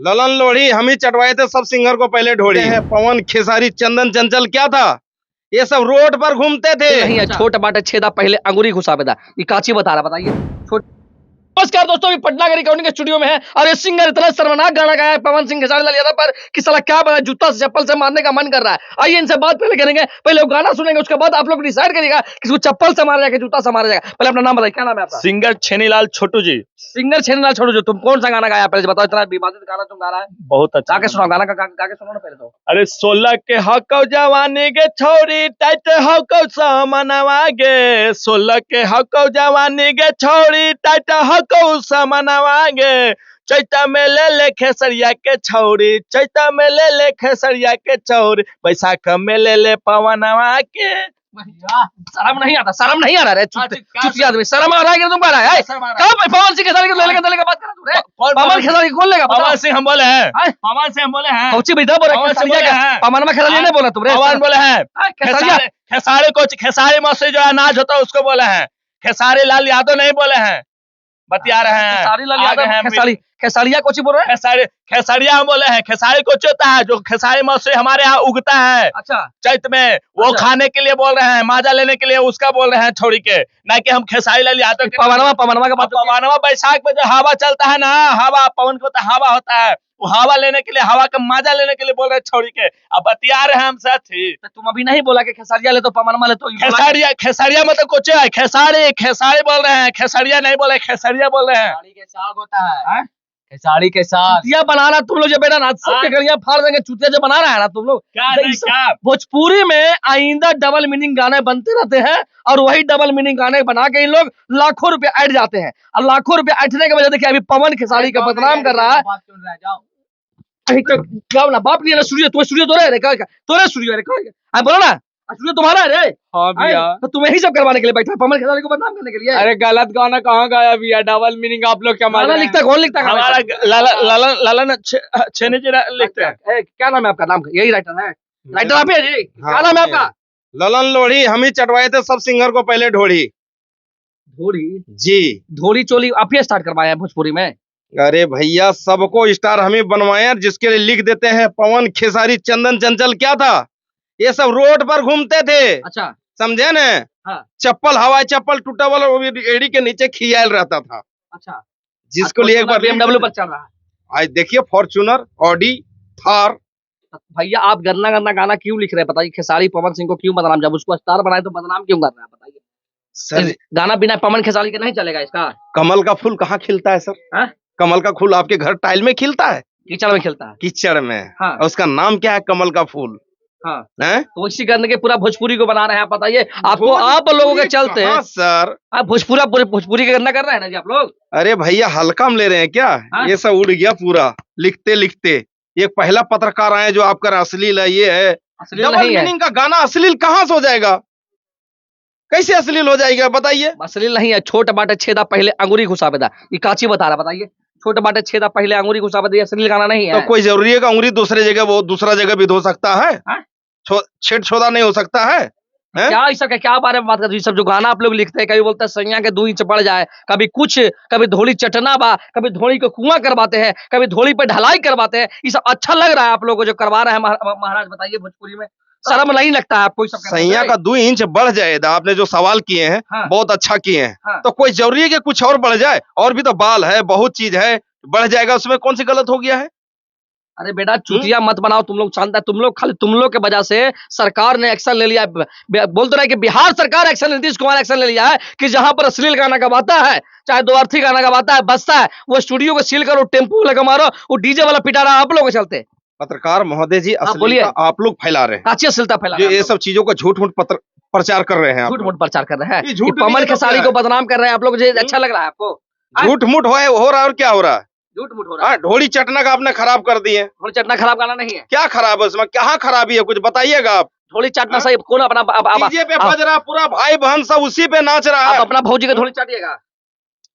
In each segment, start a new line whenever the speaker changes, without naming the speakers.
ललन लोढ़ी हम ही चटवाए थे सब सिंगर को पहले ढोड़ी है। पवन खेसारी चंदन चंचल क्या था, ये सब रोड पर घूमते थे।
नहीं है छोटा बाटा छेदा पहले अंगूरी घुसाबेदा, ये काची बता रहा बताइए। नमस्कार दोस्तों, अभी पटना के रिकॉर्डिंग के स्टूडियो में है और ये सिंगर इतना शर्मनाक गाना गाया है पवन सिंह खेसारी लाल यादव पर कि साला क्या बना, जूता से चप्पल से मारने का मन कर रहा है। आइए इनसे बात पहले करेंगे, पहले वो गाना सुनेंगे, उसके बाद आप लोग डिसाइड करिएगा कि इसको चप्पल से मारा जाएगा जूता से मारा जाएगा। पहले अपना नाम बताइए, क्या नाम है आपका?
सिंगर छेनीलाल छोटू जी।
सिंगर छेनीलाल छोटू जी, तुम कौन सा गाना गाया पहले बताओ, इतना विवादित गाना तुम गा रहा है।
बहुत अच्छा
गा के सुनाओ, गाना गा के सुनाओ ना पहले तो।
अरे 16 के हक जवानी के छोड़ी टाइट हक समनवा गे, 16 के हक जवानी के छोड़ी टाइट हक समनवा गे, चैता में ले खेसरिया के छौरी, चैता में ले खेसरिया के छौरी, बैसाख में ले पवनवा के।
शर्म नहीं आता, शर्म नहीं आ रहा है, चुतिया आदमी, शर्म आ रहा है कि तुम गा रहा है? कब पवन सिंह खेसारी को लेने का बात कर रहा है? पवन खेसारी कौन लेगा?
पवन सिंह हम बोले हैं, पवन सिंह हम बोले हैं।
कौची बेटा बोल रहा है? खेसारिया का पवनमा खेसारी नहीं बोला तुमरे?
पवन बोले हैं।
खेसारिया
खेसारी को, खेसारी मौसी जो अनाज होता है उसको बोले हैं। खेसारी लाल यादव नहीं बोले हैं, बतिया रहे हैं।
खेसारी लाल यादव, खेसारिया कोची बोल रहे हैं?
खेसारिया हम बोले हैं। खेसारी को होता है जो खेसारी मौसरी हमारे यहाँ उगता है
अच्छा
चैत में, वो खाने के लिए बोल रहे हैं, माजा लेने के लिए उसका बोल रहे हैं छोड़ी के, ना कि हम खेसारी लाल यादव के।
पवनवा का बात,
पवनवा बैसाख में जो हवा चलता है ना, हवा पवन को तो हवा होता है, वो हवा लेने के लिए, हवा का माजा लेने के लिए बोल रहे हैं छोड़ी के। अब बतिया रहे हैं हम साथी।
तुम अभी नहीं बोला कि खेसारिया ले तो पवनमा ले तो?
खेसारिया मतलब कुछ है, खेसारी बोल रहे हैं, खेसारिया नहीं बोले, खेसारिया बोल रहे हैं।
के साग होता है खेसारी के साथ चुतिया बना रहा तुम लोग, जो बेटा ना सबके गलियां फाड़ देंगे, चुतिया जो बना रहा है ना तुम लोग।
क्या
भोजपुरी में आइंदा डबल मीनिंग गाने बनते रहते हैं और वही डबल मीनिंग गाने बना के इन लोग लाखों रुपए ऐड जाते हैं, और लाखों रुपए ऐठने की वजह देखिए अभी पवन खेसारी का बदनाम कर रहा है। जाओ ना, बाप नहीं है स्टूडियो, तुम्हें स्टूडियो तो रहे तो स्टूडियो है, बोलो ना स्टूडियो तुम्हारा है रे।
हाँ भैया,
तो तुम्हें ही सब करवाने के लिए बैठा है, पवन खेसारी को बदनाम करने के लिए।
अरे गलत गाना कहाँ गाया भैया, डबल मीनिंग आप लोग क्या
गाना लिखता है? कौन लिखता है?
हमारा ललन छेनी जी लिखते हैं।
क्या नाम है आपका? नाम यही राइटर है? राइटर आप ही जी? क्या नाम है आपका?
ललन लोढ़ी हम ही चटवाए थे सब सिंगर को पहले ढोड़ी।
धोड़ी
जी,
धोड़ी चोली आप ही स्टार्ट करवाया है भोजपुरी में?
अरे भैया सबको स्टार हम ही बनवाए, जिसके लिए लिख देते हैं पवन खेसारी चंदन चंचल क्या था, ये सब रोड पर घूमते थे।
अच्छा
समझे न?
हाँ।
चप्पल, हवाई चप्पल टूटा वाला एड़ी के नीचे खियाल रहता था।
अच्छा,
जिसको लिए एक बार
BMW पर चल रहा है।
आज देखिए फॉर्च्यूनर, ऑडी, थार।
भैया आप गन्ना गन्ना गाना क्यों लिख रहे हैं बताइए? खेसारी पवन सिंह को क्यों बदनाम, जब उसको स्टार बनाए तो बदनाम क्यों कर रहे हैं बताइए?
सर
गाना बिना पवन खेसारी के नहीं चलेगा इसका।
कमल का फूल कहाँ खिलता है सर?
हा?
कमल का फूल आपके घर टाइल में खिलता है?
कीचड़ में खिलता है।
कीचड़ में।
हाँ।
और उसका नाम क्या है? कमल का फूल।
हाँ।
है?
तो इसी करने के पूरा भोजपुरी को बना रहे हैं आप बताइए। आपको आप लोगों के चलते
सर
आप भोजपुरी का गन्ना कर रहे हैं ना जी आप लोग।
अरे भैया हल्का में ले रहे हैं क्या? ये सब उड़ गया पूरा लिखते लिखते। ये पहला पत्रकार आए जो आपका अश्लील है, ये है डबल मीनिंग का गाना। अश्लील कहाँ से हो जाएगा? कैसे अश्लील हो जाएगा बताइए?
अश्लील नहीं है, छोटा बाटा छेदा पहले अंगूरी घुसाबेदा, ये काची बता रहा बताइए? छोटे बाटे छेदा पहले अंगूरी घुसाबेदा, ये अश्लील गाना नहीं है।
तो कोई जरूरी है कि अंगूरी दूसरे जगह, वो दूसरा जगह भी धो सकता है? छेद छोदा नहीं हो सकता है?
क्या इस सब क्या बारे में बात कर रही? सब जो गाना आप लोग लिखते हैं, कभी बोलते हैं सैया के 2 इंच बढ़ जाए, कभी कुछ, कभी धोली चटना बा, कभी धोली को कुआं करवाते हैं, कभी धोली पे ढलाई करवाते हैं। ये सब अच्छा लग रहा है आप लोगों को जो करवा रहे हैं महाराज बताइए भोजपुरी में? शर्म नहीं लगता है आपको?
सैया का 2 इंच बढ़ जाएगा। आपने जो सवाल किए हैं बहुत अच्छा किए हैं। तो कोई जरूरी है कि कुछ और बढ़ जाए? और भी तो बाल है, बहुत चीज है, बढ़ जाएगा, उसमें कौन सी गलत हो गया है?
अरे बेटा चुतिया मत बनाओ तुम लोग, शानदार तुम लोग, खाली तुम लोग के वजह से सरकार ने एक्शन ले लिया। बोलते रहे कि बिहार सरकार एक्शन, नीतीश कुमार एक्शन ले लिया है कि जहां पर अश्लील गाना गवाता है, चाहे दो अर्थी गाना गवाता है, बजता है, वो स्टूडियो को सील करो, टेम्पो लगा मारो, वो डीजे वाला पिटा रहा है आप लोगों के चलते।
पत्रकार महोदय जी,
बोलिए,
आप लोग फैला रहे हैं,
अश्लीलता फैला रहे हैं,
ये सब चीजों का झूठ मूठ प्रचार कर रहे हैं,
झूठ मूठ प्रचार कर रहे हैं,
झूठ
पवन खेसारी को बदनाम कर रहे हैं आप लोग। अच्छा लग रहा है आपको?
झूठ मूठ हो रहा है और क्या हो रहा है?
झूठ मूठ हो रहा है।
ढोली चटना का आपने खराब कर दिए।
ढोली चटना खराब गाना नहीं है।
क्या खराब है उसमें? क्या खराबी है? कुछ बताइएगा आप।
ढोली चाटना सही कौन अपना
डीजे पे बज रहा, पूरा भाई बहन सब उसी पे नाच रहा है।
अपना भौजी का ढोली चाटिएगा?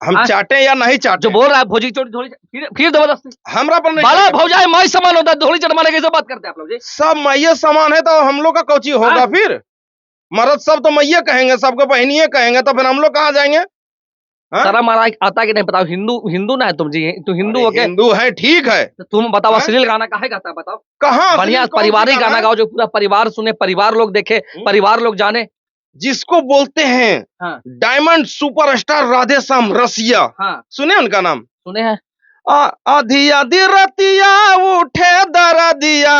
हम चाटे या नहीं चाटे?
जो बोल रहा है भौजी की ढोली, फिर जबरदस्ती
हमरा पर नहीं।
बाला भौजाई माई समान होता है, ढोली चटवाने की बात करते हैं आप लोग जी?
सब मैये समान है तो हम लोग का कौची होगा फिर? मर्द सब तो मैये कहेंगे, सबको बहनिये कहेंगे, तो फिर हम लोग कहाँ जाएंगे? हाँ?
शर्म आता कि नहीं बताओ? हिंदू हिंदू ना है तुम जी, तुम हिंदू हो के
हिंदू है, ठीक है,
तो तुम बताओ
हाँ?
अश्लील गाना काहे गाता है बताओ?
कहाँ
बढ़िया
अश्लील कौन सी
पारिवारिक
गाना
गाना
है?
गाओ जो पूरा परिवार सुने, परिवार लोग देखे, परिवार लोग जाने।
जिसको बोलते हैं
हाँ
डायमंड सुपरस्टार राधेश्याम रसिया,
हाँ
सुने उनका नाम?
सुने हैं।
आधी आधी रतिया उठे दरदिया,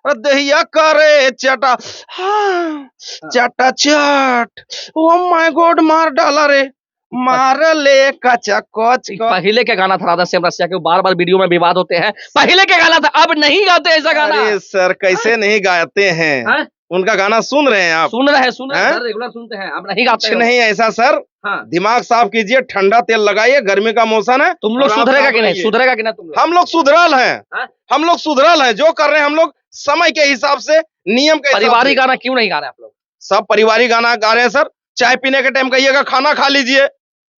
दहिया करे चटा, हाँ, चटा चट, ओ माय गॉड, मार डाला रे, मार ले कचा कच।
पहले के गाना था राधेश्याम रसिया के, बार बार वीडियो में विवाद होते हैं, पहले के गाना था, अब नहीं गाते ऐसा गाना।
अरे सर कैसे नहीं गाते हैं?
हाँ?
उनका गाना सुन रहे हैं आप?
सुन रहे हैं
हैं?
रेगुलर सुनते हैं, अब नहीं गाते
कुछ
हो।
नहीं ऐसा सर,
हाँ।
दिमाग साफ कीजिए, ठंडा तेल लगाइए, गर्मी का मौसम है।
तुम लोग
और आप
सुधरेगा
साफ
कि नहीं?
रहिए।
सुधरेगा कि नहीं तुम लोग?
हम लोग सुधरल हैं,
हाँ?
हम लोग सुधरल हैं, जो कर रहे हैं हम लोग समय के हिसाब से, नियम के हिसाब से।
परिवारिक गाना क्यों नहीं गा रहे आप लोग?
सब परिवारिक गाना गा रहे हैं सर। चाय पीने के टाइम कहिएगा खाना खा लीजिए,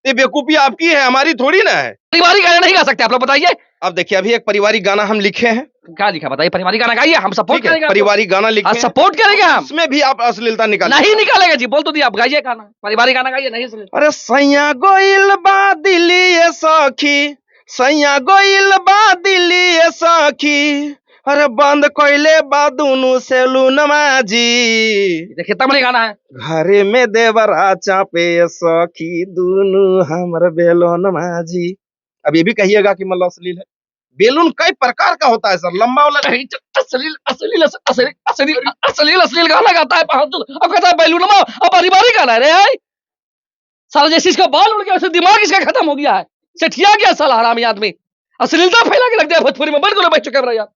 ये बेवकूफी आपकी है, हमारी थोड़ी ना है।
परिवारिक गाना नहीं गा सकते आप लोग, बताइए।
अब देखिए अभी एक परिवारिक गाना हम लिखे हैं,
क्या लिखा बताइए? परिवारिक गाना गाइए, हम सपोर्ट
ठीक है,
करेंगे आपको।
परिवारिक गाना लिखे हैं,
सपोर्ट करेंगे हम।
उसमें भी आप अश्लीलता निकाल।
नहीं निकालेगा जी, बोल तो दिया, आप गाइए गाना, परिवारिक गाना गाइए। नहीं सुने
अरे सैया गोइल बा दिल्ली ये सखी, सैया गोइल बा दिल्ली ये सखी, अरे बंद कोइले बा दुनु सेलूनमा जी,
देखिए तब नहीं गाना है।
घरे में देवरा चापे सखी दुनु हमर बेलोनमा जी। अब ये भी कहिएगा कि मतलब अश्लील है। बेलून कई प्रकार का होता है सर, लंबा वाला
अश्लील अश्लील अश्लील अश्लील अश्लील अश्लील गाना गाता है। अब कहता है बैलूनमा, अब परिवारिक गाना है रे भाई। साला जैसे इसका बाल उड़ गया वैसे दिमाग इसका खत्म हो गया है, सेठिया गया साला हरामी आदमी। अश्लीलता फैला के लग गया भोजपुरी में, बंद करो बच्चों कैमरा यार।